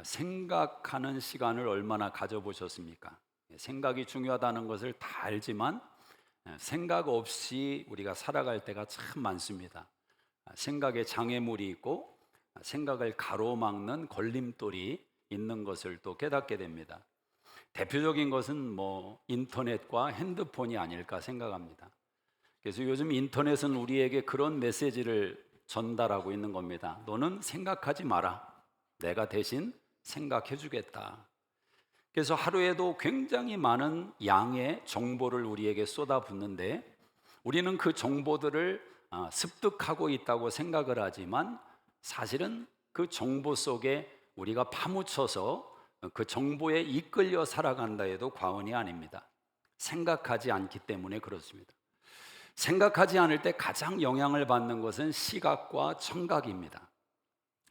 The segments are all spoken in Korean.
생각하는 시간을 얼마나 가져보셨습니까? 생각이 중요하다는 것을 다 알지만 생각 없이 우리가 살아갈 때가 참 많습니다. 생각에 장애물이 있고 생각을 가로막는 걸림돌이 있는 것을 또 깨닫게 됩니다. 대표적인 것은 인터넷과 핸드폰이 아닐까 생각합니다. 그래서 요즘 인터넷은 우리에게 그런 메시지를 전달하고 있는 겁니다. 너는 생각하지 마라. 내가 대신 생각해 주겠다. 그래서 하루에도 굉장히 많은 양의 정보를 우리에게 쏟아붓는데 우리는 그 정보들을 습득하고 있다고 생각을 하지만 사실은 그 정보 속에 우리가 파묻혀서 그 정보에 이끌려 살아간다 해도 과언이 아닙니다. 생각하지 않기 때문에 그렇습니다. 생각하지 않을 때 가장 영향을 받는 것은 시각과 청각입니다.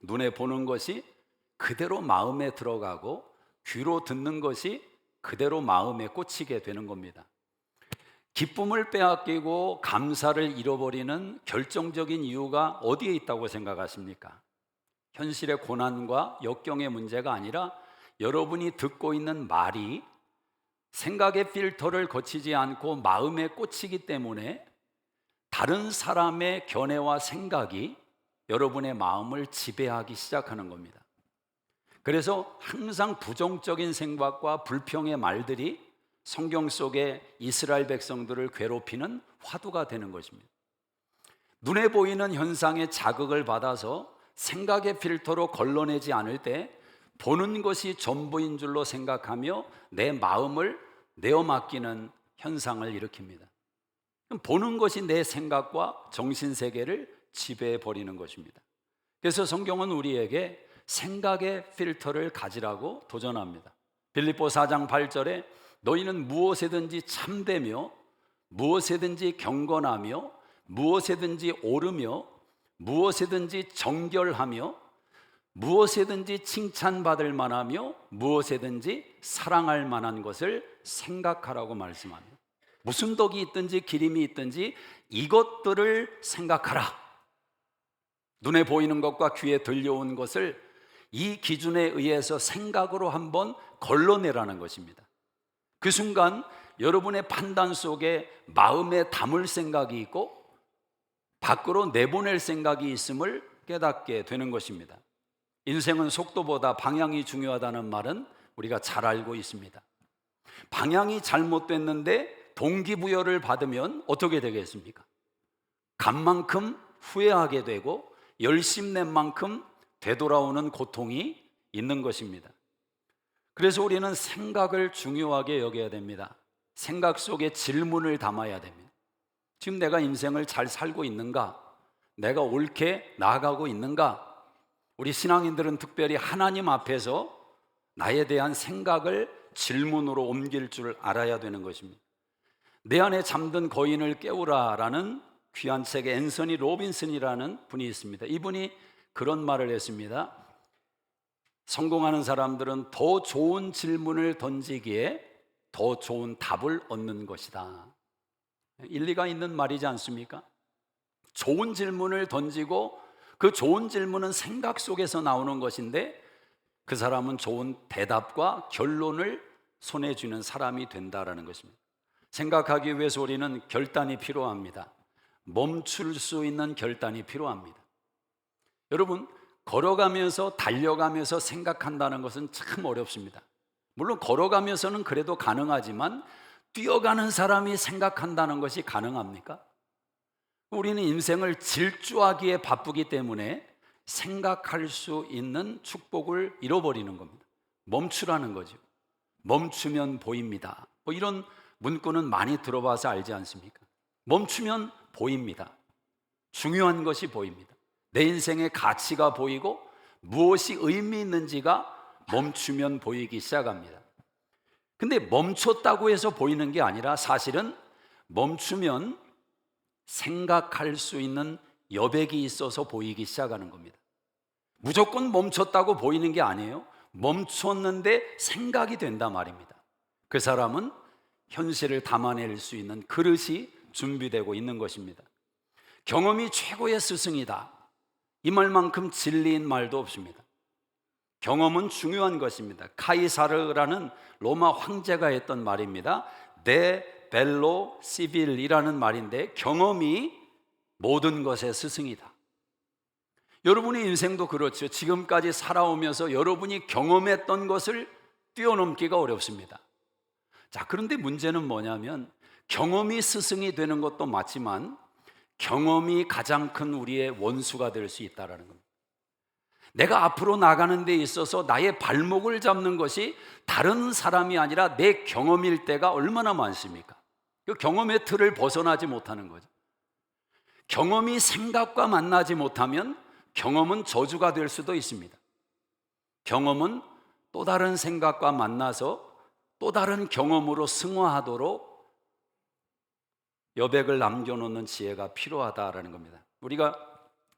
눈에 보는 것이 그대로 마음에 들어가고 귀로 듣는 것이 그대로 마음에 꽂히게 되는 겁니다. 기쁨을 빼앗기고 감사를 잃어버리는 결정적인 이유가 어디에 있다고 생각하십니까? 현실의 고난과 역경의 문제가 아니라 여러분이 듣고 있는 말이 생각의 필터를 거치지 않고 마음에 꽂히기 때문에 다른 사람의 견해와 생각이 여러분의 마음을 지배하기 시작하는 겁니다. 그래서 항상 부정적인 생각과 불평의 말들이 성경 속의 이스라엘 백성들을 괴롭히는 화두가 되는 것입니다. 눈에 보이는 현상에 자극을 받아서 생각의 필터로 걸러내지 않을 때 보는 것이 전부인 줄로 생각하며 내 마음을 내어 맡기는 현상을 일으킵니다. 보는 것이 내 생각과 정신세계를 지배해 버리는 것입니다. 그래서 성경은 우리에게 생각의 필터를 가지라고 도전합니다. 빌립보 4장 8절에 너희는 무엇에든지 참되며 무엇에든지 경건하며 무엇에든지 옳으며 무엇에든지 정결하며 무엇에든지 칭찬받을 만하며 무엇에든지 사랑할 만한 것을 생각하라고 말씀합니다. 무슨 덕이 있든지 기림이 있든지 이것들을 생각하라. 눈에 보이는 것과 귀에 들려온 것을 이 기준에 의해서 생각으로 한번 걸러내라는 것입니다. 그 순간 여러분의 판단 속에 마음에 담을 생각이 있고 밖으로 내보낼 생각이 있음을 깨닫게 되는 것입니다. 인생은 속도보다 방향이 중요하다는 말은 우리가 잘 알고 있습니다. 방향이 잘못됐는데 동기부여를 받으면 어떻게 되겠습니까? 간 만큼 후회하게 되고 열심낸 만큼 되돌아오는 고통이 있는 것입니다. 그래서 우리는 생각을 중요하게 여겨야 됩니다. 생각 속에 질문을 담아야 됩니다. 지금 내가 인생을 잘 살고 있는가? 내가 옳게 나아가고 있는가? 우리 신앙인들은 특별히 하나님 앞에서 나에 대한 생각을 질문으로 옮길 줄 알아야 되는 것입니다. 내 안에 잠든 거인을 깨우라라는 귀한 책에 앤서니 로빈슨이라는 분이 있습니다. 이분이 그런 말을 했습니다. 성공하는 사람들은 더 좋은 질문을 던지기에 더 좋은 답을 얻는 것이다. 일리가 있는 말이지 않습니까? 좋은 질문을 던지고 그 좋은 질문은 생각 속에서 나오는 것인데 그 사람은 좋은 대답과 결론을 손에 쥐는 사람이 된다라는 것입니다. 생각하기 위해서 우리는 결단이 필요합니다. 멈출 수 있는 결단이 필요합니다. 여러분, 걸어가면서 달려가면서 생각한다는 것은 참 어렵습니다. 물론 걸어가면서는 그래도 가능하지만 뛰어가는 사람이 생각한다는 것이 가능합니까? 우리는 인생을 질주하기에 바쁘기 때문에 생각할 수 있는 축복을 잃어버리는 겁니다. 멈추라는 거죠. 멈추면 보입니다. 이런 문구는 많이 들어봐서 알지 않습니까? 멈추면 보입니다. 중요한 것이 보입니다. 내 인생의 가치가 보이고 무엇이 의미 있는지가 멈추면 보이기 시작합니다. 근데 멈췄다고 해서 보이는 게 아니라 사실은 멈추면 생각할 수 있는 여백이 있어서 보이기 시작하는 겁니다. 무조건 멈췄다고 보이는 게 아니에요. 멈췄는데 생각이 된단 말입니다. 그 사람은 현실을 담아낼 수 있는 그릇이 준비되고 있는 것입니다. 경험이 최고의 스승이다. 이 말만큼 진리인 말도 없습니다. 경험은 중요한 것입니다. 카이사르라는 로마 황제가 했던 말입니다. 데 벨로 시빌이라는 말인데, 경험이 모든 것의 스승이다. 여러분의 인생도 그렇죠. 지금까지 살아오면서 여러분이 경험했던 것을 뛰어넘기가 어렵습니다. 자, 그런데 문제는 뭐냐면, 경험이 스승이 되는 것도 맞지만 경험이 가장 큰 우리의 원수가 될 수 있다는 겁니다. 내가 앞으로 나가는 데 있어서 나의 발목을 잡는 것이 다른 사람이 아니라 내 경험일 때가 얼마나 많습니까? 그 경험의 틀을 벗어나지 못하는 거죠. 경험이 생각과 만나지 못하면 경험은 저주가 될 수도 있습니다. 경험은 또 다른 생각과 만나서 또 다른 경험으로 승화하도록 여백을 남겨놓는 지혜가 필요하다라는 겁니다. 우리가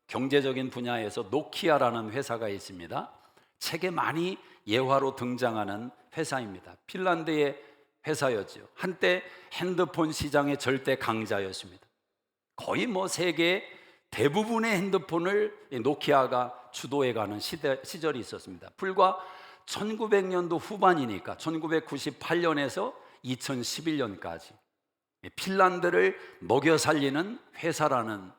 경제적인 분야에서 노키아라는 회사가 있습니다. 책에 많이 예화로 등장하는 회사입니다. 핀란드의 회사였죠. 한때 핸드폰 시장의 절대 강자였습니다. 거의 세계 대부분의 핸드폰을 노키아가 주도해가는 시절이 있었습니다. 불과 1900년도 후반이니까 1998년에서 2011년까지 핀란드를 먹여 살리는 회사라는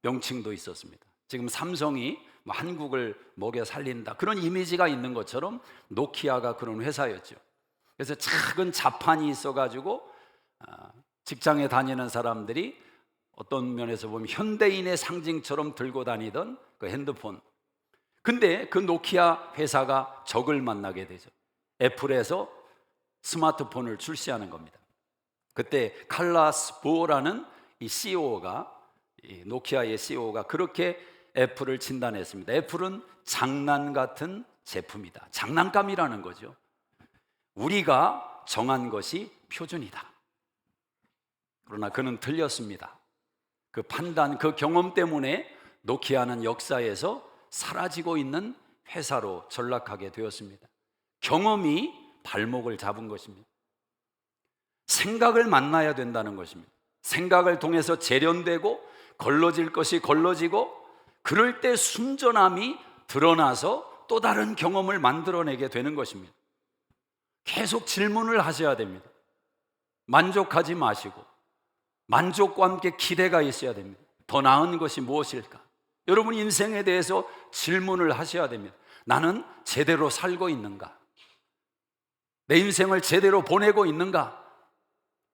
명칭도 있었습니다. 지금 삼성이 한국을 먹여 살린다, 그런 이미지가 있는 것처럼 노키아가 그런 회사였죠. 그래서 작은 자판이 있어가지고 직장에 다니는 사람들이 어떤 면에서 보면 현대인의 상징처럼 들고 다니던 그 핸드폰. 근데 그 노키아 회사가 적을 만나게 되죠. 애플에서 스마트폰을 출시하는 겁니다. 그때 칼라스 보어라는 이 CEO가, 이 노키아의 CEO가 그렇게 애플을 진단했습니다. 애플은 장난 같은 제품이다. 장난감이라는 거죠. 우리가 정한 것이 표준이다. 그러나 그는 틀렸습니다. 그 판단, 그 경험 때문에 노키아는 역사에서 사라지고 있는 회사로 전락하게 되었습니다. 경험이 발목을 잡은 것입니다. 생각을 만나야 된다는 것입니다. 생각을 통해서 재련되고 걸러질 것이 걸러지고, 그럴 때 순전함이 드러나서 또 다른 경험을 만들어내게 되는 것입니다. 계속 질문을 하셔야 됩니다. 만족하지 마시고 만족과 함께 기대가 있어야 됩니다. 더 나은 것이 무엇일까? 여러분 인생에 대해서 질문을 하셔야 됩니다. 나는 제대로 살고 있는가? 내 인생을 제대로 보내고 있는가?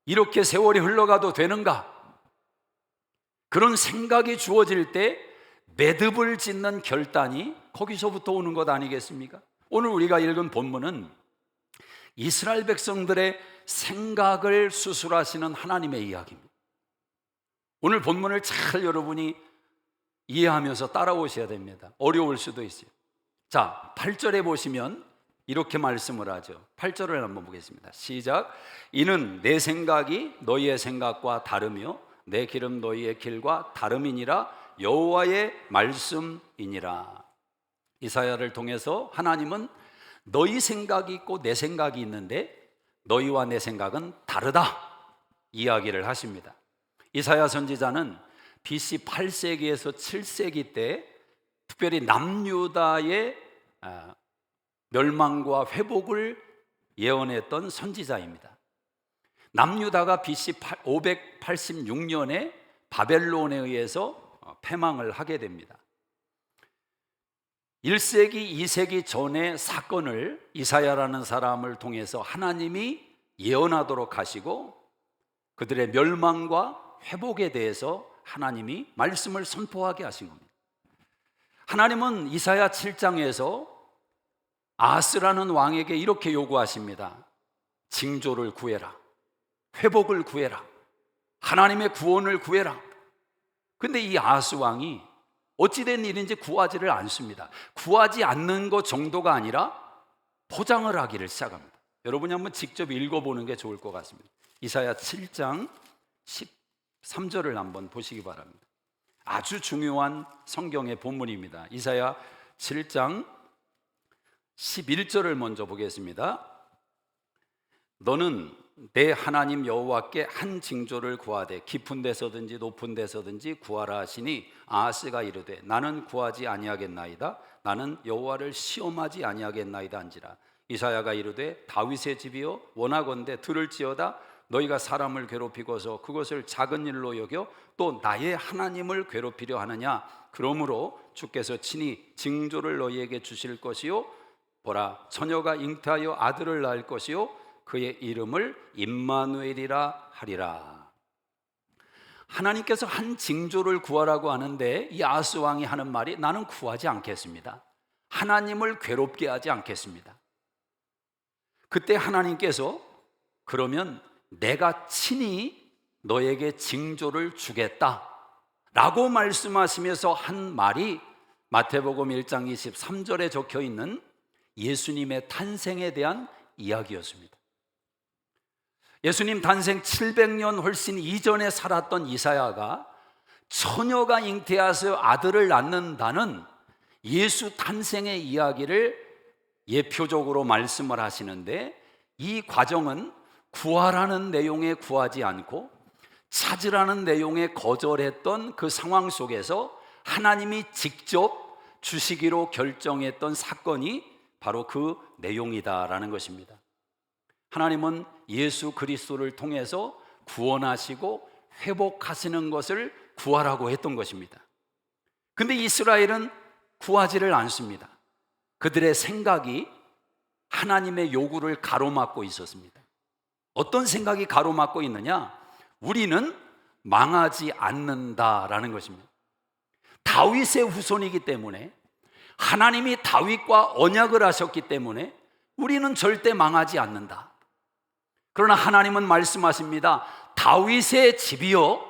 이렇게 세월이 흘러가도 되는가? 그런 생각이 주어질 때 매듭을 짓는 결단이 거기서부터 오는 것 아니겠습니까? 오늘 우리가 읽은 본문은 이스라엘 백성들의 생각을 수술하시는 하나님의 이야기입니다. 오늘 본문을 잘 여러분이 이해하면서 따라오셔야 됩니다. 어려울 수도 있어요. 자, 8절에 보시면 이렇게 말씀을 하죠. 8절을 한번 보겠습니다. 시작. 이는 내 생각이 너희의 생각과 다르며 내 길은 너희의 길과 다름이니라. 여호와의 말씀이니라. 이사야를 통해서 하나님은 너희 생각이 있고 내 생각이 있는데 너희와 내 생각은 다르다 이야기를 하십니다. 이사야 선지자는 BC 8세기에서 7세기 때 특별히 남유다의 멸망과 회복을 예언했던 선지자입니다. 남유다가 BC 586년에 바벨론에 의해서 패망을 하게 됩니다. 1세기, 2세기 전의 사건을 이사야라는 사람을 통해서 하나님이 예언하도록 하시고 그들의 멸망과 회복에 대해서 하나님이 말씀을 선포하게 하신 겁니다. 하나님은 이사야 7장에서 아하스라는 왕에게 이렇게 요구하십니다. 징조를 구해라. 회복을 구해라. 하나님의 구원을 구해라. 근데 이 아하스 왕이 어찌된 일인지 구하지를 않습니다. 구하지 않는 것 정도가 아니라 포장을 하기를 시작합니다. 여러분이 한번 직접 읽어보는 게 좋을 것 같습니다. 이사야 7장 13절을 한번 보시기 바랍니다. 아주 중요한 성경의 본문입니다. 이사야 7장 11절을 먼저 보겠습니다. 너는 내 하나님 여호와께 한 징조를 구하되 깊은 데서든지 높은 데서든지 구하라 하시니 아하스가 이르되 나는 구하지 아니하겠나이다. 나는 여호와를 시험하지 아니하겠나이다 한지라. 이사야가 이르되 다윗의 집이여 원하건대 들을지어다. 너희가 사람을 괴롭히고서 그것을 작은 일로 여겨 또 나의 하나님을 괴롭히려 하느냐. 그러므로 주께서 친히 징조를 너희에게 주실 것이요 보라 처녀가 잉태하여 아들을 낳을 것이요 그의 이름을 임마누엘이라 하리라. 하나님께서 한 징조를 구하라고 하는데 이 아하스 왕이 하는 말이 나는 구하지 않겠습니다. 하나님을 괴롭게 하지 않겠습니다. 그때 하나님께서 그러면 내가 친히 너에게 징조를 주겠다 라고 말씀하시면서 한 말이 마태복음 1장 23절에 적혀 있는 예수님의 탄생에 대한 이야기였습니다. 예수님 탄생 700년 훨씬 이전에 살았던 이사야가 처녀가 잉태해서 아들을 낳는다는 예수 탄생의 이야기를 예표적으로 말씀을 하시는데, 이 과정은 구하라는 내용에 구하지 않고 찾으라는 내용에 거절했던 그 상황 속에서 하나님이 직접 주시기로 결정했던 사건이 바로 그 내용이다라는 것입니다. 하나님은 예수 그리스도를 통해서 구원하시고 회복하시는 것을 구하라고 했던 것입니다. 근데 이스라엘은 구하지를 않습니다. 그들의 생각이 하나님의 요구를 가로막고 있었습니다. 어떤 생각이 가로막고 있느냐? 우리는 망하지 않는다라는 것입니다. 다윗의 후손이기 때문에, 하나님이 다윗과 언약을 하셨기 때문에 우리는 절대 망하지 않는다. 그러나 하나님은 말씀하십니다. 다윗의 집이여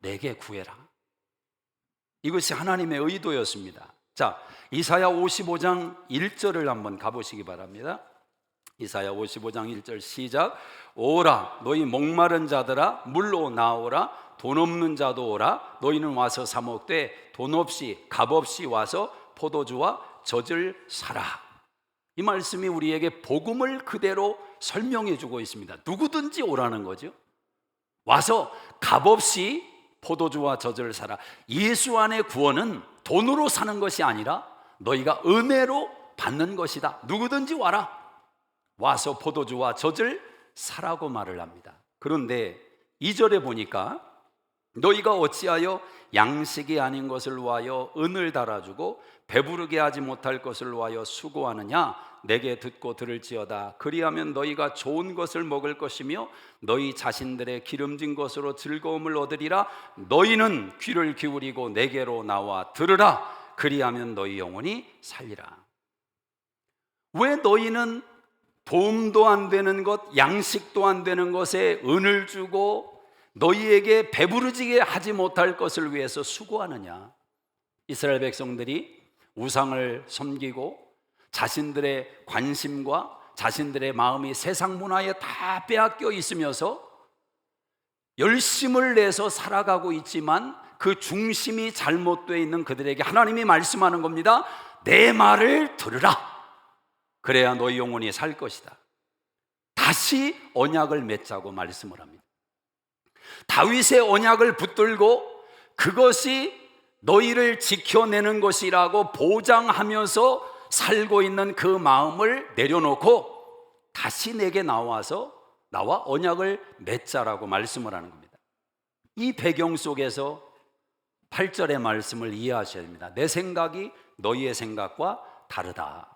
내게 구해라. 이것이 하나님의 의도였습니다. 자, 이사야 55장 1절을 한번 가보시기 바랍니다. 이사야 55장 1절 시작. 오라 너희 목마른 자들아 물로 나오라. 돈 없는 자도 오라. 너희는 와서 사 먹되 돈 없이 값 없이 와서 포도주와 젖을 사라. 이 말씀이 우리에게 복음을 그대로 설명해 주고 있습니다. 누구든지 오라는 거죠. 와서 값없이 포도주와 젖을 사라. 예수 안의 구원은 돈으로 사는 것이 아니라 너희가 은혜로 받는 것이다. 누구든지 와라. 와서 포도주와 젖을 사라고 말을 합니다. 그런데 2절에 보니까 너희가 어찌하여 양식이 아닌 것을 위하여 은을 달아주고 배부르게 하지 못할 것을 위하여 수고하느냐. 내게 듣고 들을지어다. 그리하면 너희가 좋은 것을 먹을 것이며 너희 자신들의 기름진 것으로 즐거움을 얻으리라. 너희는 귀를 기울이고 내게로 나와 들으라. 그리하면 너희 영혼이 살리라. 왜 너희는 도움도 안 되는 것, 양식도 안 되는 것에 은을 주고 너희에게 배부르지게 하지 못할 것을 위해서 수고하느냐? 이스라엘 백성들이 우상을 섬기고 자신들의 관심과 자신들의 마음이 세상 문화에 다 빼앗겨 있으면서 열심을 내서 살아가고 있지만 그 중심이 잘못되어 있는 그들에게 하나님이 말씀하는 겁니다. 내 말을 들으라. 그래야 너희 영혼이 살 것이다. 다시 언약을 맺자고 말씀을 합니다. 다윗의 언약을 붙들고 그것이 너희를 지켜내는 것이라고 보장하면서 살고 있는 그 마음을 내려놓고 다시 내게 나와 언약을 맺자라고 말씀을 하는 겁니다. 이 배경 속에서 8절의 말씀을 이해하셔야 됩니다. 내 생각이 너희의 생각과 다르다.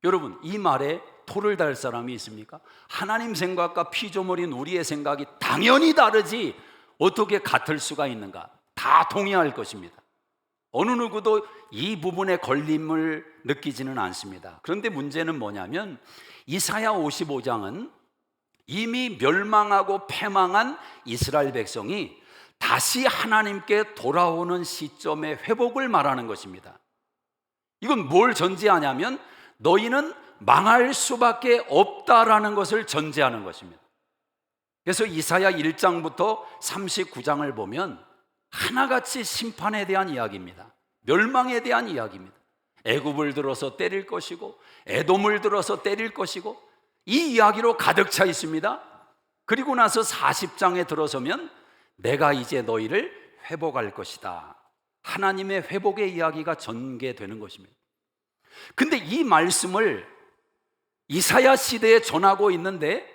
여러분, 이 말에 토를 달 사람이 있습니까? 하나님 생각과 피조물인 우리의 생각이 당연히 다르지 어떻게 같을 수가 있는가? 다 동의할 것입니다. 어느 누구도 이 부분에 걸림을 느끼지는 않습니다. 그런데 문제는 뭐냐면 이사야 55장은 이미 멸망하고 패망한 이스라엘 백성이 다시 하나님께 돌아오는 시점의 회복을 말하는 것입니다. 이건 뭘 전제하냐면 너희는 망할 수밖에 없다라는 것을 전제하는 것입니다. 그래서 이사야 1장부터 39장을 보면 하나같이 심판에 대한 이야기입니다. 멸망에 대한 이야기입니다. 애굽을 들어서 때릴 것이고 에돔을 들어서 때릴 것이고 이 이야기로 가득 차 있습니다. 그리고 나서 40장에 들어서면 내가 이제 너희를 회복할 것이다. 하나님의 회복의 이야기가 전개되는 것입니다. 근데 이 말씀을 이사야 시대에 전하고 있는데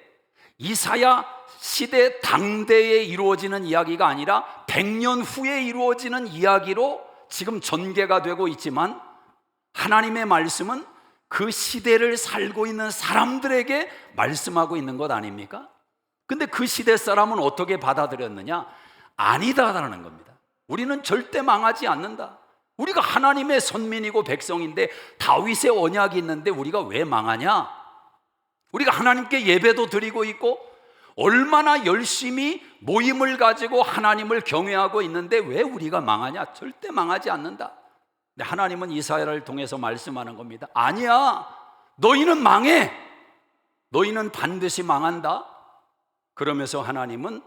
이사야 시대 당대에 이루어지는 이야기가 아니라 100년 후에 이루어지는 이야기로 지금 전개가 되고 있지만 하나님의 말씀은 그 시대를 살고 있는 사람들에게 말씀하고 있는 것 아닙니까? 근데 그 시대 사람은 어떻게 받아들였느냐? 아니다라는 겁니다. 우리는 절대 망하지 않는다. 우리가 하나님의 선민이고 백성인데 다윗의 언약이 있는데 우리가 왜 망하냐? 우리가 하나님께 예배도 드리고 있고 얼마나 열심히 모임을 가지고 하나님을 경외하고 있는데 왜 우리가 망하냐? 절대 망하지 않는다. 근데 하나님은 이사야를 통해서 말씀하는 겁니다. 아니야, 너희는 망해. 너희는 반드시 망한다. 그러면서 하나님은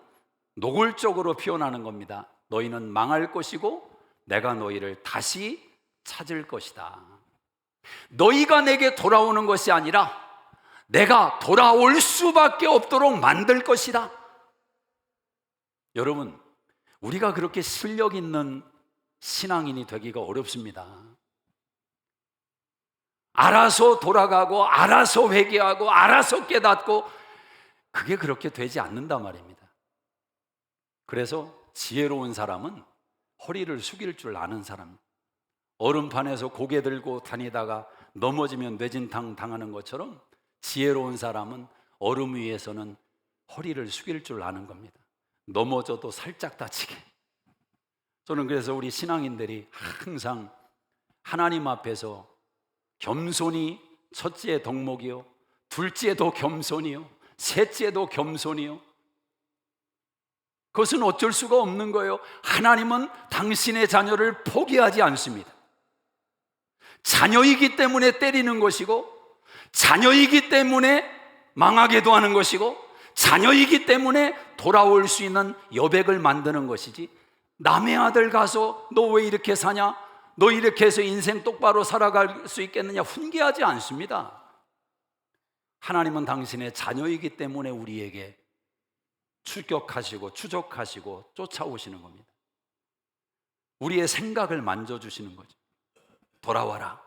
노골적으로 표현하는 겁니다. 너희는 망할 것이고 내가 너희를 다시 찾을 것이다. 너희가 내게 돌아오는 것이 아니라 내가 돌아올 수밖에 없도록 만들 것이다. 여러분, 우리가 그렇게 실력 있는 신앙인이 되기가 어렵습니다. 알아서 돌아가고 알아서 회개하고 알아서 깨닫고 그게 그렇게 되지 않는단 말입니다. 그래서 지혜로운 사람은 허리를 숙일 줄 아는 사람, 얼음판에서 고개 들고 다니다가 넘어지면 뇌진탕 당하는 것처럼 지혜로운 사람은 얼음 위에서는 허리를 숙일 줄 아는 겁니다. 넘어져도 살짝 다치게. 저는 그래서 우리 신앙인들이 항상 하나님 앞에서 겸손히 첫째 덕목이요, 둘째도 겸손이요, 셋째도 겸손이요. 그것은 어쩔 수가 없는 거예요. 하나님은 당신의 자녀를 포기하지 않습니다. 자녀이기 때문에 때리는 것이고, 자녀이기 때문에 망하게도 하는 것이고, 자녀이기 때문에 돌아올 수 있는 여백을 만드는 것이지, 남의 아들 가서 너 왜 이렇게 사냐? 너 이렇게 해서 인생 똑바로 살아갈 수 있겠느냐? 훈계하지 않습니다. 하나님은 당신의 자녀이기 때문에 우리에게 출격하시고 추적하시고 쫓아오시는 겁니다. 우리의 생각을 만져주시는 거죠. 돌아와라.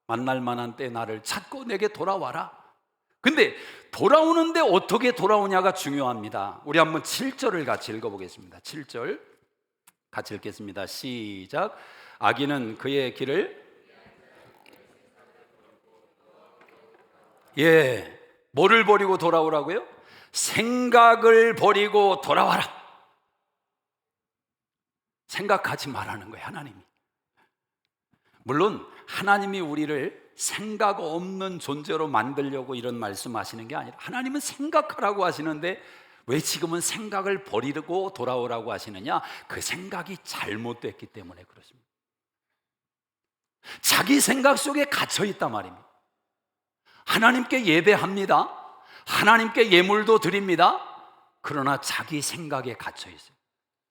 만날 만한 때 나를 찾고 내게 돌아와라. 근데 돌아오는데 어떻게 돌아오냐가 중요합니다. 우리 한번 7절을 같이 읽어보겠습니다. 7절 같이 읽겠습니다. 시작. 악인은 그의 길을 뭐를 버리고 돌아오라고요? 생각을 버리고 돌아와라. 생각하지 말라는 거예요, 하나님이. 물론 하나님이 우리를 생각 없는 존재로 만들려고 이런 말씀하시는 게 아니라 하나님은 생각하라고 하시는데 왜 지금은 생각을 버리고 돌아오라고 하시느냐? 그 생각이 잘못됐기 때문에 그렇습니다. 자기 생각 속에 갇혀 있단 말입니다. 하나님께 예배합니다. 하나님께 예물도 드립니다. 그러나 자기 생각에 갇혀 있어요.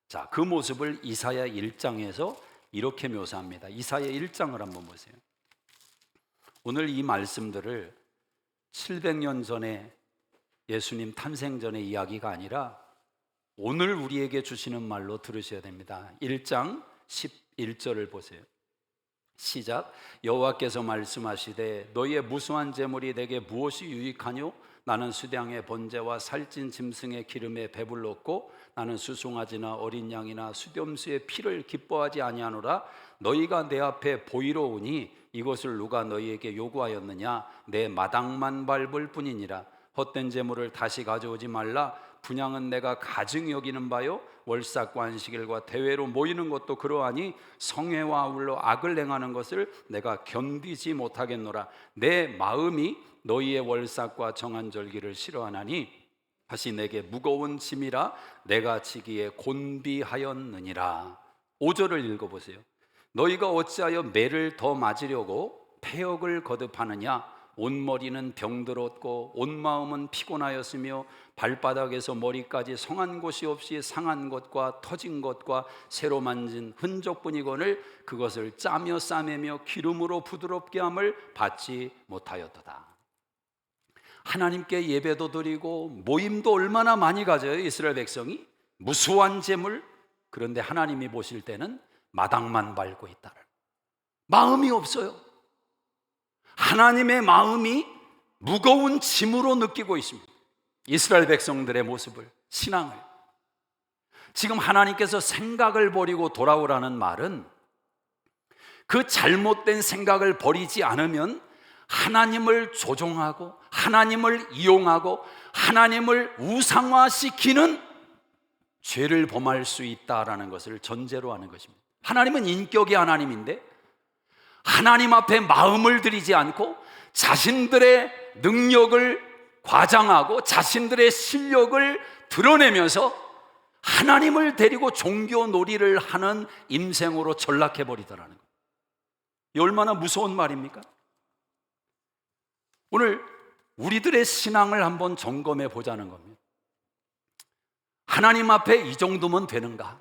자, 그 모습을 이사야 1장에서 이렇게 묘사합니다. 이사야 1장을 한번 보세요. 오늘 이 말씀들을 700년 전에 예수님 탄생 전의 이야기가 아니라 오늘 우리에게 주시는 말로 들으셔야 됩니다. 1장 11절을 보세요. 시작. 여호와께서 말씀하시되 너희의 무수한 재물이 내게 무엇이 유익하뇨? 나는 수량의 번제와 살찐 짐승의 기름에 배불렀고 나는 수송아지나 어린 양이나 수렴수의 피를 기뻐하지 아니하노라. 너희가 내 앞에 보이러 오니 이것을 누가 너희에게 요구하였느냐? 내 마당만 밟을 뿐이니라. 헛된 재물을 다시 가져오지 말라. 분향은 내가 가증히 여기는 바요, 월삭과 안식일과 대회로 모이는 것도 그러하니 성회와 아울러 악을 행하는 것을 내가 견디지 못하겠노라. 내 마음이 너희의 월삭과 정한절기를 싫어하나니 다시 내게 무거운 짐이라 내가 지기에 곤비하였느니라. 5절을 읽어보세요. 너희가 어찌하여 매를 더 맞으려고 패역을 거듭하느냐? 온 머리는 병들었고 온 마음은 피곤하였으며 발바닥에서 머리까지 성한 곳이 없이 상한 것과 터진 것과 새로 만진 흔적뿐이거늘 그것을 짜며 싸매며 기름으로 부드럽게 함을 받지 못하였도다. 하나님께 예배도 드리고 모임도 얼마나 많이 가져요, 이스라엘 백성이. 무수한 재물. 그런데 하나님이 보실 때는 마당만 밟고 있다. 마음이 없어요. 하나님의 마음이 무거운 짐으로 느끼고 있습니다. 이스라엘 백성들의 모습을, 신앙을. 지금 하나님께서 생각을 버리고 돌아오라는 말은 그 잘못된 생각을 버리지 않으면 하나님을 조종하고 하나님을 이용하고 하나님을 우상화시키는 죄를 범할 수 있다라는 것을 전제로 하는 것입니다. 하나님은 인격이 하나님인데 하나님 앞에 마음을 들이지 않고 자신들의 능력을 과장하고 자신들의 실력을 드러내면서 하나님을 데리고 종교 놀이를 하는 임생으로 전락해버리더라는 거예요. 이 얼마나 무서운 말입니까? 오늘 우리들의 신앙을 한번 점검해 보자는 겁니다. 하나님 앞에 이 정도면 되는가?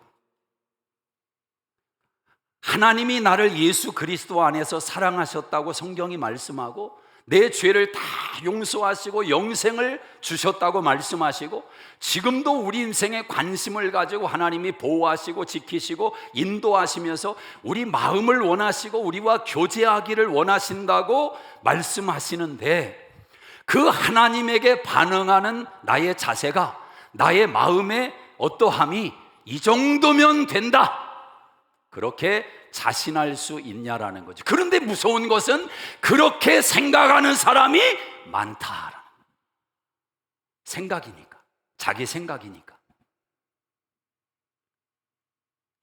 하나님이 나를 예수 그리스도 안에서 사랑하셨다고 성경이 말씀하고 내 죄를 다 용서하시고 영생을 주셨다고 말씀하시고 지금도 우리 인생에 관심을 가지고 하나님이 보호하시고 지키시고 인도하시면서 우리 마음을 원하시고 우리와 교제하기를 원하신다고 말씀하시는데 그 하나님에게 반응하는 나의 자세가, 나의 마음의 어떠함이 이 정도면 된다, 그렇게 자신할 수 있냐라는 거죠. 그런데 무서운 것은 그렇게 생각하는 사람이 많다. 생각이니까, 자기 생각이니까.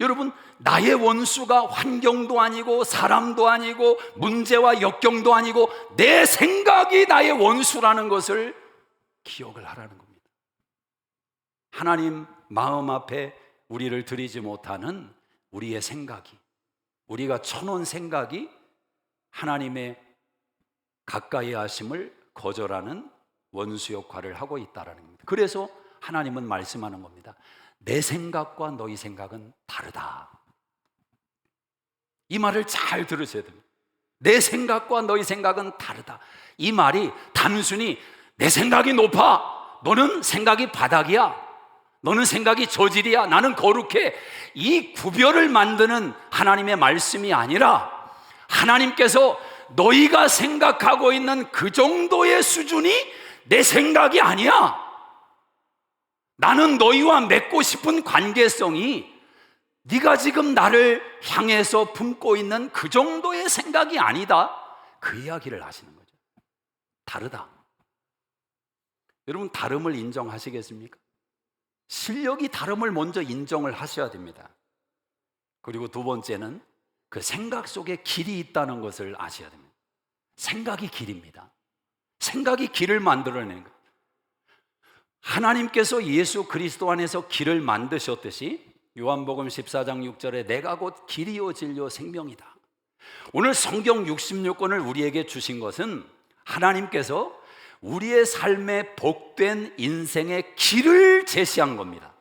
여러분, 나의 원수가 환경도 아니고 사람도 아니고 문제와 역경도 아니고 내 생각이 나의 원수라는 것을 기억을 하라는 겁니다. 하나님 마음 앞에 우리를 드리지 못하는 우리의 생각이, 우리가 쳐놓은 생각이 하나님의 가까이 하심을 거절하는 원수 역할을 하고 있다는 겁니다. 그래서 하나님은 말씀하는 겁니다. 내 생각과 너희 생각은 다르다. 이 말을 잘 들으셔야 됩니다. 내 생각과 너희 생각은 다르다. 이 말이 단순히 내 생각이 높아, 너는 생각이 바닥이야, 너는 생각이 저질이야, 나는 거룩해, 이 구별을 만드는 하나님의 말씀이 아니라 하나님께서 너희가 생각하고 있는 그 정도의 수준이 내 생각이 아니야. 나는 너희와 맺고 싶은 관계성이 네가 지금 나를 향해서 품고 있는 그 정도의 생각이 아니다. 그 이야기를 하시는 거죠. 다르다. 여러분, 다름을 인정하시겠습니까? 실력이 다름을 먼저 인정을 하셔야 됩니다. 그리고 두 번째는 그 생각 속에 길이 있다는 것을 아셔야 됩니다. 생각이 길입니다. 생각이 길을 만들어내는 거예요. 하나님께서 예수 그리스도 안에서 길을 만드셨듯이 요한복음 14장 6절에 내가 곧 길이요 진리요 생명이다. 오늘 성경 66권을 우리에게 주신 것은 하나님께서 우리의 삶에 복된 인생의 길을 제시한 겁니다.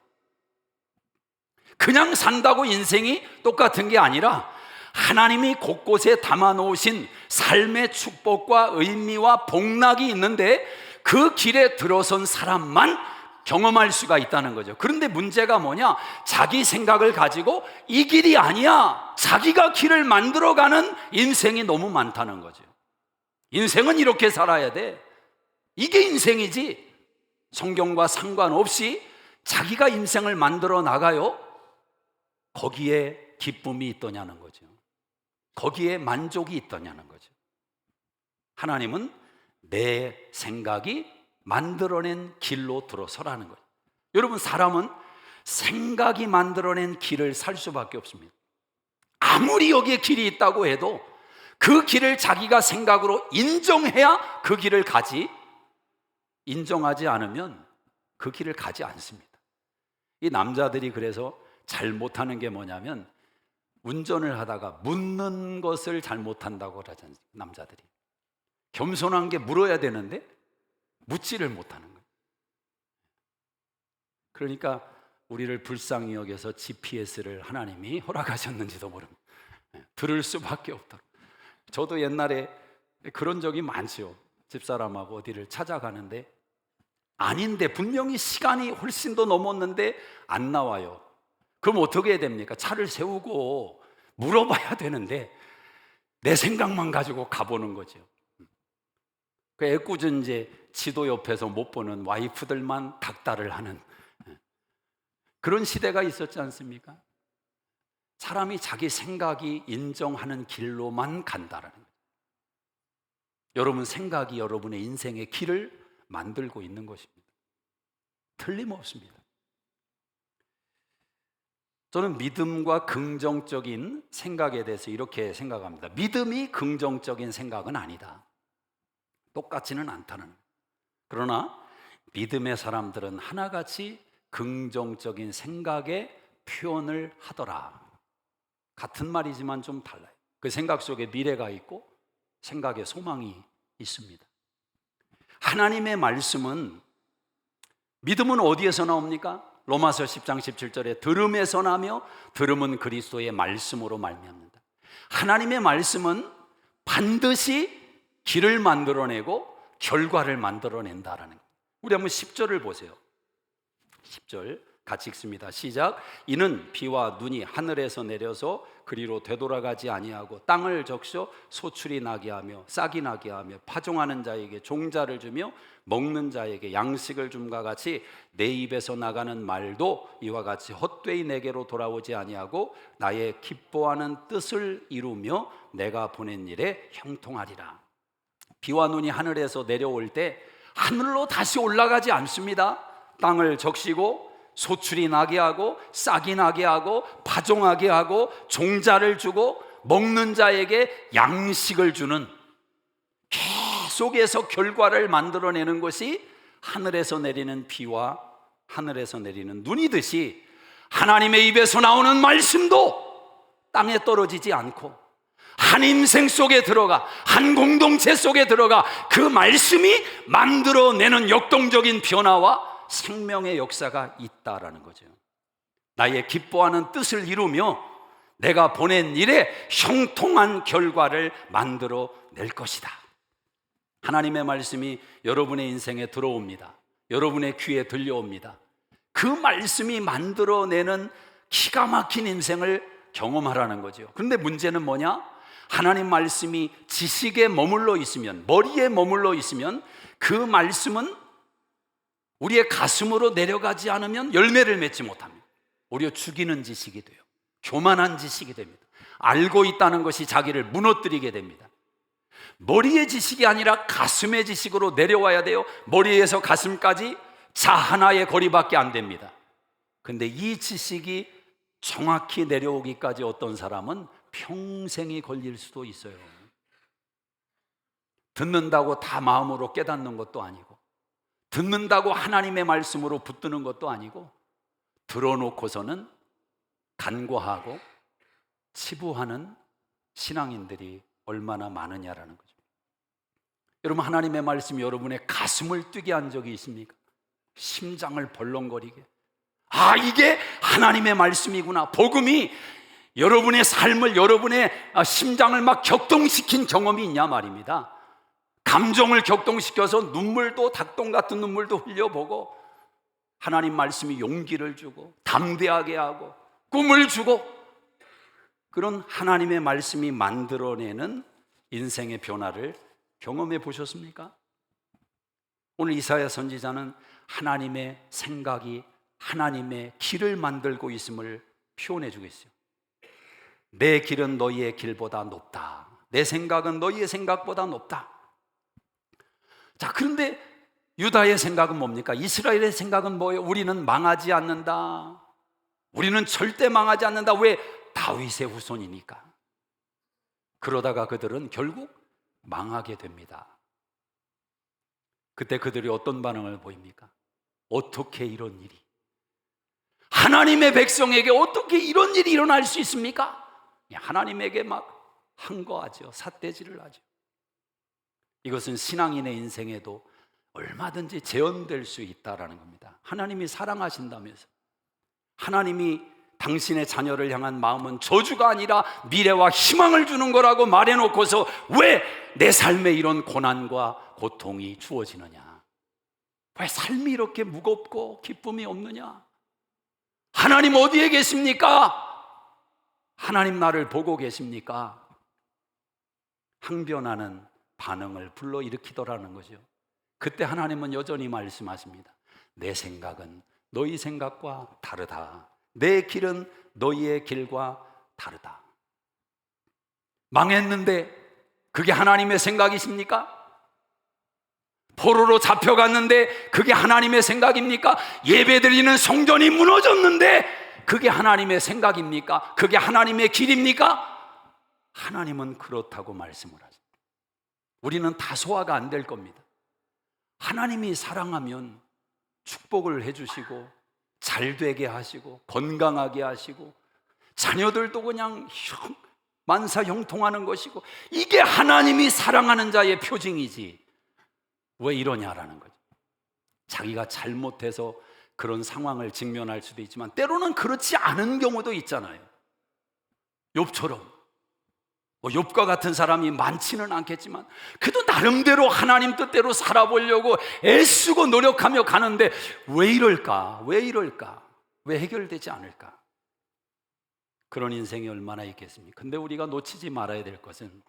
그냥 산다고 인생이 똑같은 게 아니라 하나님이 곳곳에 담아놓으신 삶의 축복과 의미와 복락이 있는데 그 길에 들어선 사람만 경험할 수가 있다는 거죠. 그런데 문제가 뭐냐? 자기 생각을 가지고 이 길이 아니야, 자기가 길을 만들어가는 인생이 너무 많다는 거죠. 인생은 이렇게 살아야 돼, 이게 인생이지. 성경과 상관없이 자기가 인생을 만들어 나가요. 거기에 기쁨이 있더냐는 거죠. 거기에 만족이 있더냐는 거죠. 하나님은 내 생각이 만들어낸 길로 들어서라는 거예요. 여러분, 사람은 생각이 만들어낸 길을 살 수밖에 없습니다. 아무리 여기에 길이 있다고 해도 그 길을 자기가 생각으로 인정해야 그 길을 가지, 인정하지 않으면 그 길을 가지 않습니다. 이 남자들이 그래서 잘 못하는 게 뭐냐면 운전을 하다가 묻는 것을 잘 못한다고 그러잖아요. 남자들이 겸손한 게 물어야 되는데 묻지를 못하는 거예요. 그러니까 우리를 불쌍히 여겨서 GPS를 하나님이 허락하셨는지도 모릅니다. 들을 수밖에 없도록. 저도 옛날에 그런 적이 많죠. 집사람하고 어디를 찾아가는데 아닌데 분명히 시간이 훨씬 더 넘었는데 안 나와요. 그럼 어떻게 해야 됩니까? 차를 세우고 물어봐야 되는데 내 생각만 가지고 가보는 거죠. 그 애꿎은 이제 지도 옆에서 못 보는 와이프들만 닥달을 하는 그런 시대가 있었지 않습니까? 사람이 자기 생각이 인정하는 길로만 간다라는 거예요. 여러분 생각이 여러분의 인생의 길을 만들고 있는 것입니다. 틀림없습니다. 저는 믿음과 긍정적인 생각에 대해서 이렇게 생각합니다. 믿음이 긍정적인 생각은 아니다. 똑같지는 않다는 거예요. 그러나 믿음의 사람들은 하나같이 긍정적인 생각의 표현을 하더라. 같은 말이지만 좀 달라요. 그 생각 속에 미래가 있고 생각에 소망이 있습니다. 하나님의 말씀은, 믿음은 어디에서 나옵니까? 로마서 10장 17절에 들음에서 나며 들음은 그리스도의 말씀으로 말미암는다. 하나님의 말씀은 반드시 길을 만들어내고 결과를 만들어낸다라는 거예요. 우리 한번 10절을 보세요. 10절 같이 읽습니다. 시작. 이는 비와 눈이 하늘에서 내려서 그리로 되돌아가지 아니하고 땅을 적셔 소출이 나게 하며 싹이 나게 하며 파종하는 자에게 종자를 주며 먹는 자에게 양식을 줌과 같이 내 입에서 나가는 말도 이와 같이 헛되이 내게로 돌아오지 아니하고 나의 기뻐하는 뜻을 이루며 내가 보낸 일에 형통하리라. 비와 눈이 하늘에서 내려올 때 하늘로 다시 올라가지 않습니다. 땅을 적시고 소출이 나게 하고 싹이 나게 하고 파종하게 하고 종자를 주고 먹는 자에게 양식을 주는, 계속해서 결과를 만들어내는 것이 하늘에서 내리는 비와 하늘에서 내리는 눈이듯이 하나님의 입에서 나오는 말씀도 땅에 떨어지지 않고 한 인생 속에 들어가, 한 공동체 속에 들어가 그 말씀이 만들어내는 역동적인 변화와 생명의 역사가 있다라는 거죠. 나의 기뻐하는 뜻을 이루며 내가 보낸 일에 형통한 결과를 만들어낼 것이다. 하나님의 말씀이 여러분의 인생에 들어옵니다. 여러분의 귀에 들려옵니다. 그 말씀이 만들어내는 기가 막힌 인생을 경험하라는 거죠. 그런데 문제는 뭐냐? 하나님 말씀이 지식에 머물러 있으면, 머리에 머물러 있으면 그 말씀은 우리의 가슴으로 내려가지 않으면 열매를 맺지 못합니다. 오히려 죽이는 지식이 돼요. 교만한 지식이 됩니다. 알고 있다는 것이 자기를 무너뜨리게 됩니다. 머리의 지식이 아니라 가슴의 지식으로 내려와야 돼요. 머리에서 가슴까지 자 하나의 거리밖에 안 됩니다. 근데 이 지식이 정확히 내려오기까지 어떤 사람은 평생이 걸릴 수도 있어요. 듣는다고 다 마음으로 깨닫는 것도 아니고, 듣는다고 하나님의 말씀으로 붙드는 것도 아니고, 들어놓고서는 간과하고 치부하는 신앙인들이 얼마나 많으냐라는 거죠. 여러분, 하나님의 말씀이 여러분의 가슴을 뛰게 한 적이 있습니까? 심장을 벌렁거리게, 아, 이게 하나님의 말씀이구나. 복음이 여러분의 삶을, 여러분의 심장을 막 격동시킨 경험이 있냐 말입니다. 감정을 격동시켜서 눈물도, 닭똥 같은 눈물도 흘려보고, 하나님 말씀이 용기를 주고 담대하게 하고 꿈을 주고, 그런 하나님의 말씀이 만들어내는 인생의 변화를 경험해 보셨습니까? 오늘 이사야 선지자는 하나님의 생각이 하나님의 길을 만들고 있음을 표현해 주고 있어요. 내 길은 너희의 길보다 높다. 내 생각은 너희의 생각보다 높다. 자, 그런데 유다의 생각은 뭡니까? 이스라엘의 생각은 뭐예요? 우리는 망하지 않는다. 우리는 절대 망하지 않는다. 왜? 다윗의 후손이니까. 그러다가 그들은 결국 망하게 됩니다. 그때 그들이 어떤 반응을 보입니까? 어떻게 이런 일이, 하나님의 백성에게 어떻게 이런 일이 일어날 수 있습니까? 하나님에게 막 항거하죠. 삿대질을 하죠. 이것은 신앙인의 인생에도 얼마든지 재현될 수 있다라는 겁니다. 하나님이 사랑하신다면서, 하나님이 당신의 자녀를 향한 마음은 저주가 아니라 미래와 희망을 주는 거라고 말해놓고서 왜 내 삶에 이런 고난과 고통이 주어지느냐? 왜 삶이 이렇게 무겁고 기쁨이 없느냐? 하나님 어디에 계십니까? 하나님 나를 보고 계십니까? 항변하는 반응을 불러일으키더라는 거죠. 그때 하나님은 여전히 말씀하십니다. 내 생각은 너희 생각과 다르다. 내 길은 너희의 길과 다르다. 망했는데 그게 하나님의 생각이십니까? 포로로 잡혀갔는데 그게 하나님의 생각입니까? 예배드리는 성전이 무너졌는데 그게 하나님의 생각입니까? 그게 하나님의 길입니까? 하나님은 그렇다고 말씀을 하십니다. 우리는 다 소화가 안 될 겁니다. 하나님이 사랑하면 축복을 해주시고 잘 되게 하시고 건강하게 하시고 자녀들도 그냥 만사 형통하는 것이고, 이게 하나님이 사랑하는 자의 표징이지 왜 이러냐라는 거죠. 자기가 잘못해서 그런 상황을 직면할 수도 있지만 때로는 그렇지 않은 경우도 있잖아요. 욥처럼 욥과 같은 사람이 많지는 않겠지만 그래도 나름대로 하나님 뜻대로 살아보려고 애쓰고 노력하며 가는데 왜 이럴까? 왜 해결되지 않을까? 그런 인생이 얼마나 있겠습니까? 근데 우리가 놓치지 말아야 될 것은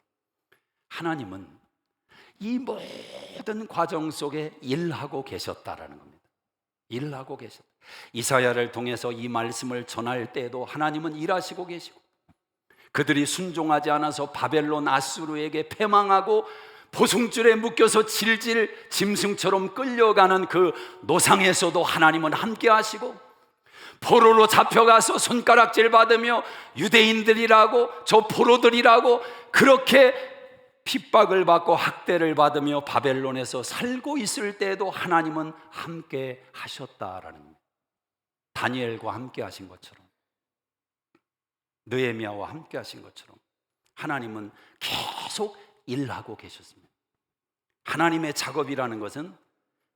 하나님은 이 모든 과정 속에 일하고 계셨다라는 겁니다. 일하고 계셨다. 이사야를 통해서 이 말씀을 전할 때에도 하나님은 일하시고 계시고, 그들이 순종하지 않아서 바벨론 아수르에게 패망하고 보승줄에 묶여서 질질 짐승처럼 끌려가는 그 노상에서도 하나님은 함께 하시고, 포로로 잡혀가서 손가락질 받으며 유대인들이라고 저 포로들이라고 그렇게 핍박을 받고 학대를 받으며 바벨론에서 살고 있을 때에도 하나님은 함께 하셨다라는 겁니다. 다니엘과 함께 하신 것처럼, 느헤미야와 함께 하신 것처럼 하나님은 계속 일하고 계셨습니다. 하나님의 작업이라는 것은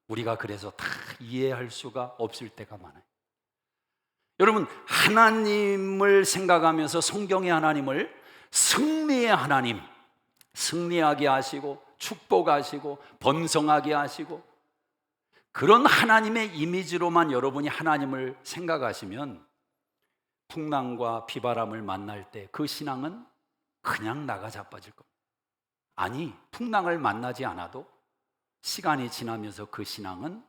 우리가 그래서 다 이해할 수가 없을 때가 많아요. 여러분, 하나님을 생각하면서 성경의 하나님을 승리의 하나님, 승리하게 하시고 축복하시고 번성하게 하시고 그런 하나님의 이미지로만 여러분이 하나님을 생각하시면 풍랑과 비바람을 만날 때 그 신앙은 그냥 나가 자빠질 겁니다. 아니, 풍랑을 만나지 않아도 시간이 지나면서 그 신앙은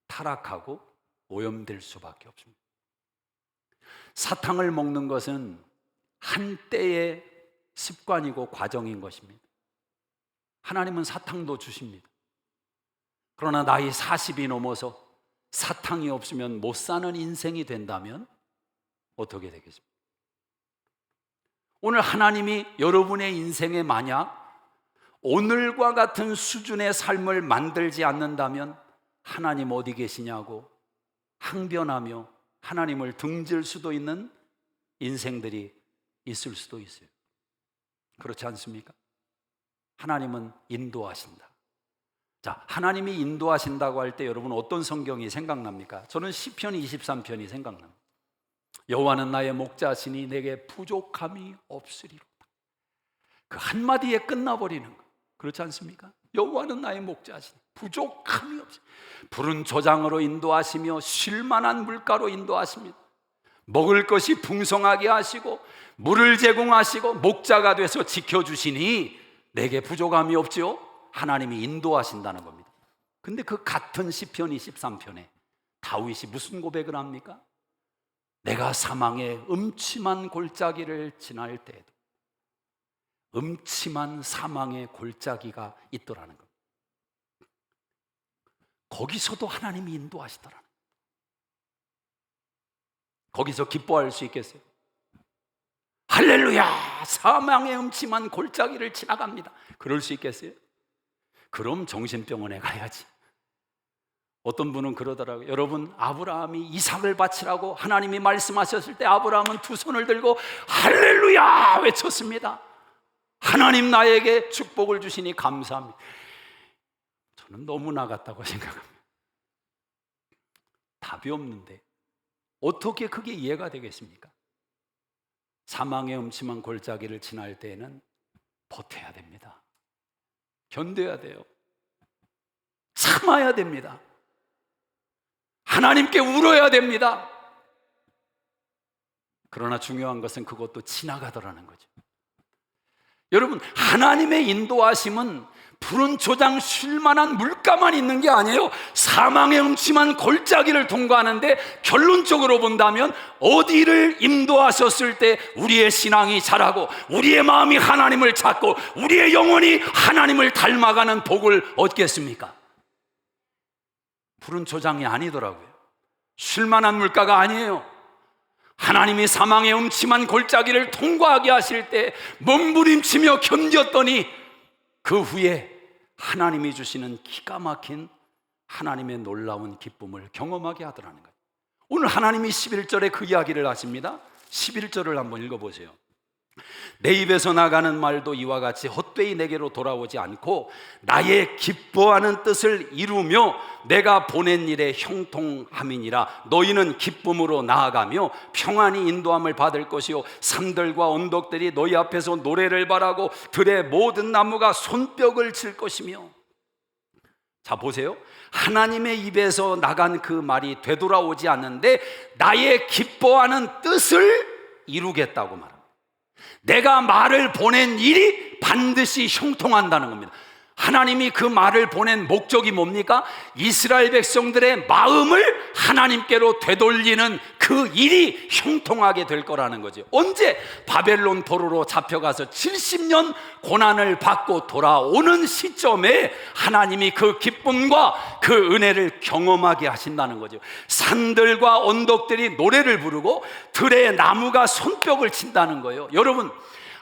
타락하고 오염될 수밖에 없습니다. 사탕을 먹는 것은 한때의 습관이고 과정인 것입니다. 하나님은 사탕도 주십니다. 그러나 나이 40이 넘어서 사탕이 없으면 못 사는 인생이 된다면 어떻게 되겠습니까? 오늘 하나님이 여러분의 인생에 만약 오늘과 같은 수준의 삶을 만들지 않는다면 하나님 어디 계시냐고 항변하며 하나님을 등질 수도 있는 인생들이 있을 수도 있어요. 그렇지 않습니까? 하나님은 인도하신다. 자, 하나님이 인도하신다고 할 때 여러분 어떤 성경이 생각납니까? 저는 시편 23편이 생각납니다. 여호와는 나의 목자시니 내게 부족함이 없으리로다. 그 한마디에 끝나버리는 거, 그렇지 않습니까? 여호와는 나의 목자시니 부족함이 없으리. 푸른 조장으로 인도하시며 쉴만한 물가로 인도하십니다. 먹을 것이 풍성하게 하시고 물을 제공하시고 목자가 돼서 지켜주시니 내게 부족함이 없지요. 하나님이 인도하신다는 겁니다. 근데 그 같은 시편 23편에 다윗이 무슨 고백을 합니까? 내가 사망의 음침한 골짜기를 지날 때에도 음침한 사망의 골짜기가 있더라는 겁니다. 거기서도 하나님이 인도하시더라는 겁니다. 거기서 기뻐할 수 있겠어요? 할렐루야! 사망의 음침한 골짜기를 지나갑니다. 그럴 수 있겠어요? 그럼 정신병원에 가야지. 어떤 분은 그러더라고요. 여러분, 아브라함이 이삭을 바치라고 하나님이 말씀하셨을 때 아브라함은 두 손을 들고 할렐루야! 외쳤습니다. 하나님 나에게 축복을 주시니 감사합니다. 저는 너무 나갔다고 생각합니다. 답이 없는데 어떻게 그게 이해가 되겠습니까? 사망의 음침한 골짜기를 지날 때에는 버텨야 됩니다. 견뎌야 돼요. 참아야 됩니다. 하나님께 울어야 됩니다. 그러나 중요한 것은 그것도 지나가더라는 거죠. 여러분, 하나님의 인도하심은 푸른 초장 쉴만한 물가만 있는 게 아니에요. 사망의 음침한 골짜기를 통과하는데 결론적으로 본다면 어디를 인도하셨을 때 우리의 신앙이 자라고 우리의 마음이 하나님을 찾고 우리의 영혼이 하나님을 닮아가는 복을 얻겠습니까? 푸른 초장이 아니더라고요. 쉴만한 물가가 아니에요. 하나님이 사망의 음침한 골짜기를 통과하게 하실 때 몸부림치며 견뎠더니 그 후에 하나님이 주시는 기가 막힌 하나님의 놀라운 기쁨을 경험하게 하더라는 거예요. 오늘 하나님이 11절에 그 이야기를 하십니다. 11절을 한번 읽어보세요. 내 입에서 나가는 말도 이와 같이 헛되이 내게로 돌아오지 않고 나의 기뻐하는 뜻을 이루며 내가 보낸 일에 형통함이니라. 너희는 기쁨으로 나아가며 평안히 인도함을 받을 것이요 산들과 언덕들이 너희 앞에서 노래를 바라고 들의 모든 나무가 손뼉을 칠 것이며. 자, 보세요. 하나님의 입에서 나간 그 말이 되돌아오지 않는데 나의 기뻐하는 뜻을 이루겠다고 말합니다. 내가 말을 보낸 일이 반드시 형통한다는 겁니다. 하나님이 그 말을 보낸 목적이 뭡니까? 이스라엘 백성들의 마음을 하나님께로 되돌리는 그 일이 형통하게 될 거라는 거죠. 언제? 바벨론 포로로 잡혀가서 70년 고난을 받고 돌아오는 시점에 하나님이 그 기쁨과 그 은혜를 경험하게 하신다는 거죠. 산들과 언덕들이 노래를 부르고 들의 나무가 손뼉을 친다는 거예요. 여러분,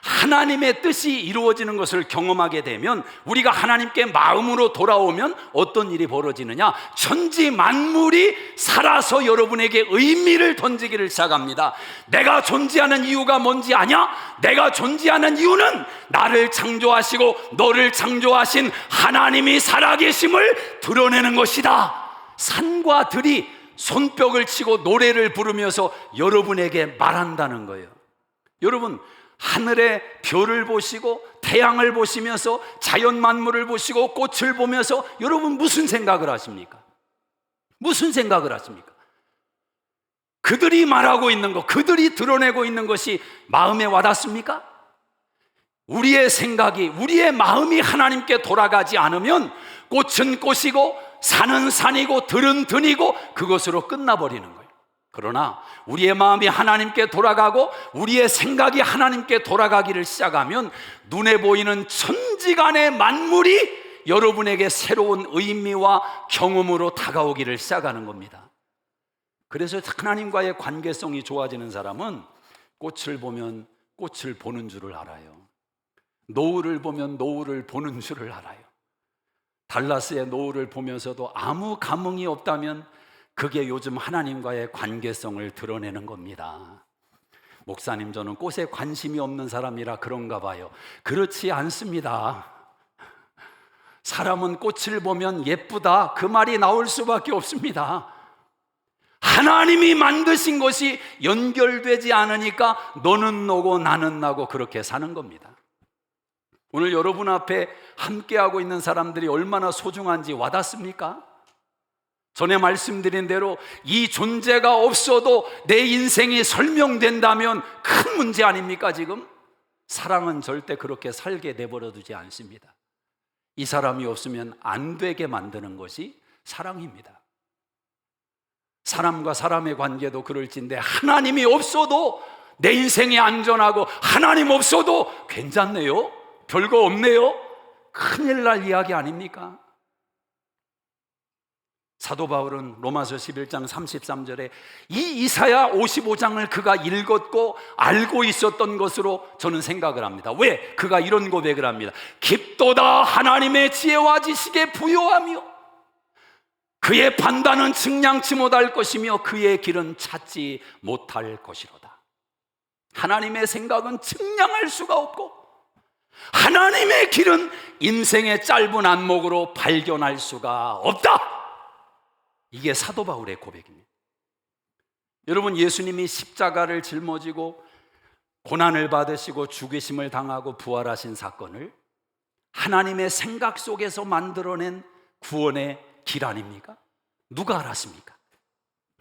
하나님의 뜻이 이루어지는 것을 경험하게 되면 우리가 하나님께 마음으로 돌아오면 어떤 일이 벌어지느냐? 천지 만물이 살아서 여러분에게 의미를 던지기를 시작합니다. 내가 존재하는 이유가 뭔지 아냐? 내가 존재하는 이유는 나를 창조하시고 너를 창조하신 하나님이 살아계심을 드러내는 것이다. 산과 들이 손뼉을 치고 노래를 부르면서 여러분에게 말한다는 거예요. 여러분, 하늘의 별을 보시고 태양을 보시면서 자연 만물을 보시고 꽃을 보면서 여러분 무슨 생각을 하십니까? 무슨 생각을 하십니까? 그들이 말하고 있는 것, 그들이 드러내고 있는 것이 마음에 와닿습니까? 우리의 생각이, 우리의 마음이 하나님께 돌아가지 않으면 꽃은 꽃이고 산은 산이고 들은 들이고 그것으로 끝나버리는 거예요. 그러나 우리의 마음이 하나님께 돌아가고 우리의 생각이 하나님께 돌아가기를 시작하면 눈에 보이는 천지간의 만물이 여러분에게 새로운 의미와 경험으로 다가오기를 시작하는 겁니다. 그래서 하나님과의 관계성이 좋아지는 사람은 꽃을 보면 꽃을 보는 줄을 알아요. 노을을 보면 노을을 보는 줄을 알아요. 달라스의 노을을 보면서도 아무 감흥이 없다면 그게 요즘 하나님과의 관계성을 드러내는 겁니다. 목사님, 저는 꽃에 관심이 없는 사람이라 그런가 봐요. 그렇지 않습니다. 사람은 꽃을 보면 예쁘다, 그 말이 나올 수밖에 없습니다. 하나님이 만드신 것이 연결되지 않으니까 너는 너고 나는 나고 그렇게 사는 겁니다. 오늘 여러분 앞에 함께하고 있는 사람들이 얼마나 소중한지 와닿습니까? 전에 말씀드린 대로 이 존재가 없어도 내 인생이 설명된다면 큰 문제 아닙니까 지금? 사랑은 절대 그렇게 살게 내버려 두지 않습니다. 이 사람이 없으면 안 되게 만드는 것이 사랑입니다. 사람과 사람의 관계도 그럴진데 하나님이 없어도 내 인생이 안전하고 하나님 없어도 괜찮네요? 별거 없네요? 큰일 날 이야기 아닙니까? 사도 바울은 로마서 11장 33절에 이 이사야 55장을 그가 읽었고 알고 있었던 것으로 저는 생각을 합니다. 왜? 그가 이런 고백을 합니다. 깊도다 하나님의 지혜와 지식에 부요하며 그의 판단은 측량치 못할 것이며 그의 길은 찾지 못할 것이로다. 하나님의 생각은 측량할 수가 없고 하나님의 길은 인생의 짧은 안목으로 발견할 수가 없다. 이게 사도 바울의 고백입니다. 여러분, 예수님이 십자가를 짊어지고 고난을 받으시고 죽으심을 당하고 부활하신 사건을 하나님의 생각 속에서 만들어낸 구원의 길 아닙니까? 누가 알았습니까?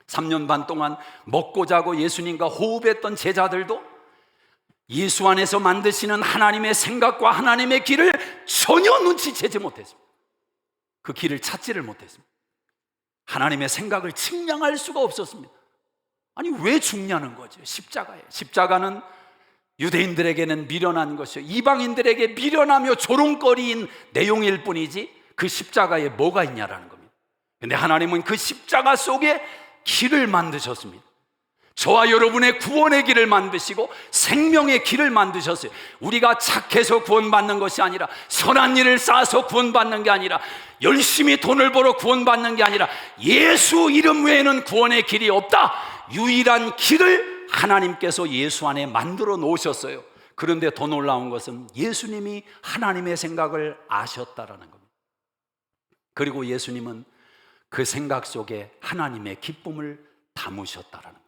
3년 반 동안 먹고 자고 예수님과 호흡했던 제자들도 예수 안에서 만드시는 하나님의 생각과 하나님의 길을 전혀 눈치채지 못했습니다. 그 길을 찾지를 못했습니다. 하나님의 생각을 측량할 수가 없었습니다. 아니, 왜 죽냐는 거죠. 십자가는 유대인들에게는 미련한 것이요, 이방인들에게 미련하며 조롱거리인 내용일 뿐이지 그 십자가에 뭐가 있냐라는 겁니다. 근데 하나님은 그 십자가 속에 길을 만드셨습니다. 저와 여러분의 구원의 길을 만드시고 생명의 길을 만드셨어요. 우리가 착해서 구원받는 것이 아니라, 선한 일을 쌓아서 구원받는 게 아니라, 열심히 돈을 벌어 구원받는 게 아니라, 예수 이름 외에는 구원의 길이 없다. 유일한 길을 하나님께서 예수 안에 만들어 놓으셨어요. 그런데 더 놀라운 것은 예수님이 하나님의 생각을 아셨다라는 겁니다. 그리고 예수님은 그 생각 속에 하나님의 기쁨을 담으셨다라는 거예요.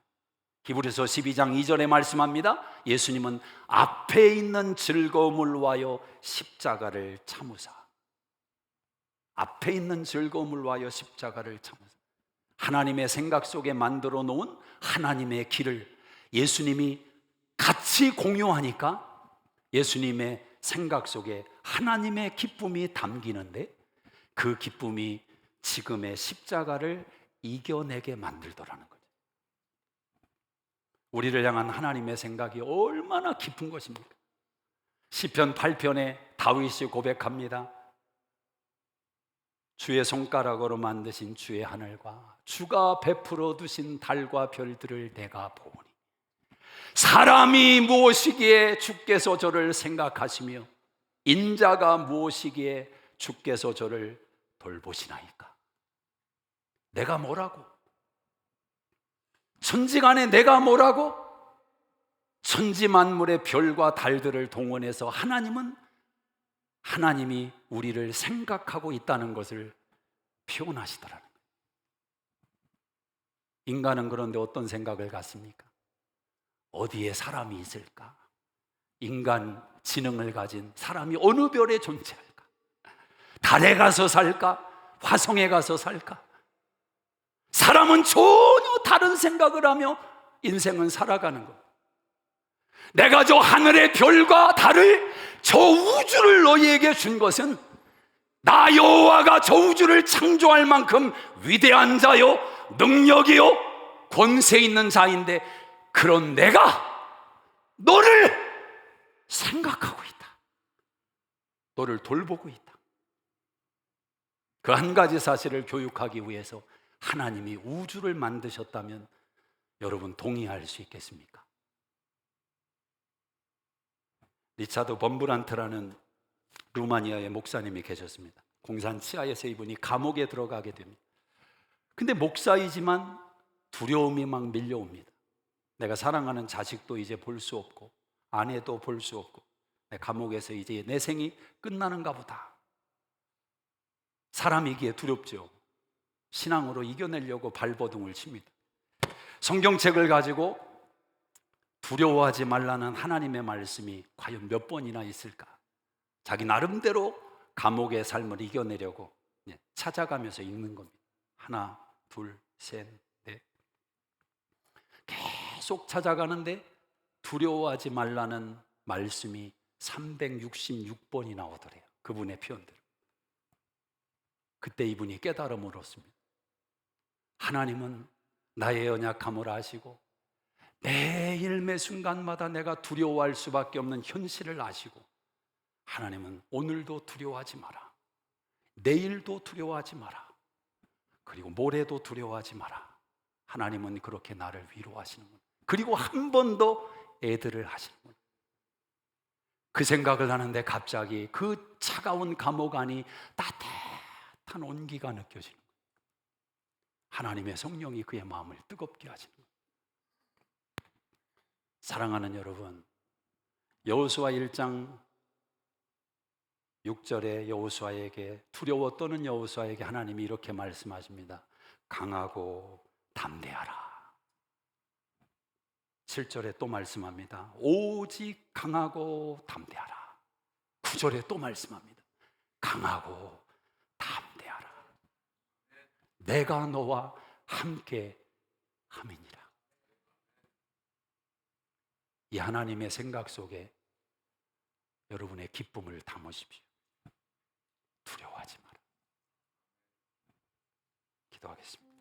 히브리서 12장 2절에 말씀합니다. 예수님은 앞에 있는 즐거움을 위하여 십자가를 참으사. 앞에 있는 즐거움을 위하여 십자가를 참으사. 하나님의 생각 속에 만들어 놓은 하나님의 길을 예수님이 같이 공유하니까 예수님의 생각 속에 하나님의 기쁨이 담기는데, 그 기쁨이 지금의 십자가를 이겨내게 만들더라는 거예요. 우리를 향한 하나님의 생각이 얼마나 깊은 것입니까? 시편 8편에 다윗이 고백합니다. 주의 손가락으로 만드신 주의 하늘과 주가 베풀어 두신 달과 별들을 내가 보오니, 사람이 무엇이기에 주께서 저를 생각하시며 인자가 무엇이기에 주께서 저를 돌보시나이까. 내가 뭐라고? 천지간에 내가 뭐라고? 천지만물의 별과 달들을 동원해서 하나님이 우리를 생각하고 있다는 것을 표현하시더라는 거예요. 인간은 그런데 어떤 생각을 갖습니까? 어디에 사람이 있을까? 인간 지능을 가진 사람이 어느 별에 존재할까? 달에 가서 살까? 화성에 가서 살까? 사람은 전혀 다른 생각을 하며 인생은 살아가는 것. 내가 저 하늘의 별과 달을, 저 우주를 너희에게 준 것은 나 여호와가 저 우주를 창조할 만큼 위대한 자요, 능력이요, 권세 있는 자인데, 그런 내가 너를 생각하고 있다. 너를 돌보고 있다. 그 한 가지 사실을 교육하기 위해서 하나님이 우주를 만드셨다면 여러분 동의할 수 있겠습니까? 리차드 범브란트라는 루마니아의 목사님이 계셨습니다. 공산 치하에서 이분이 감옥에 들어가게 됩니다. 근데 목사이지만 두려움이 막 밀려옵니다. 내가 사랑하는 자식도 이제 볼 수 없고 아내도 볼 수 없고 내 감옥에서 이제 내 생이 끝나는가 보다. 사람이기에 두렵죠. 신앙으로 이겨내려고 발버둥을 칩니다. 성경책을 가지고 두려워하지 말라는 하나님의 말씀이 과연 몇 번이나 있을까? 자기 나름대로 감옥의 삶을 이겨내려고 찾아가면서 읽는 겁니다. 하나, 둘, 셋, 넷. 계속 찾아가는데 두려워하지 말라는 말씀이 366번이 나오더래요. 그분의 표현대로. 그때 이분이 깨달음을 얻습니다. 하나님은 나의 연약함을 아시고 매일 매 순간마다 내가 두려워할 수밖에 없는 현실을 아시고, 하나님은 오늘도 두려워하지 마라, 내일도 두려워하지 마라, 그리고 모레도 두려워하지 마라. 하나님은 그렇게 나를 위로하시는 거예요. 그리고 한 번 더 애들을 하시는 거예요. 그 생각을 하는데 갑자기 그 차가운 감옥 안이 따뜻한 온기가 느껴지는 거예요. 하나님의 성령이 그의 마음을 뜨겁게 하시는 거예요. 사랑하는 여러분, 여호수아 1장 6절에 여호수아에게, 두려워 떠는 여호수아에게 하나님이 이렇게 말씀하십니다. 강하고 담대하라. 7절에 또 말씀합니다. 오직 강하고 담대하라. 9절에 또 말씀합니다. 강하고 담대하라. 내가 너와 함께 함이니라. 이 하나님의 생각 속에 여러분의 기쁨을 담으십시오. 두려워하지 마라. 기도하겠습니다.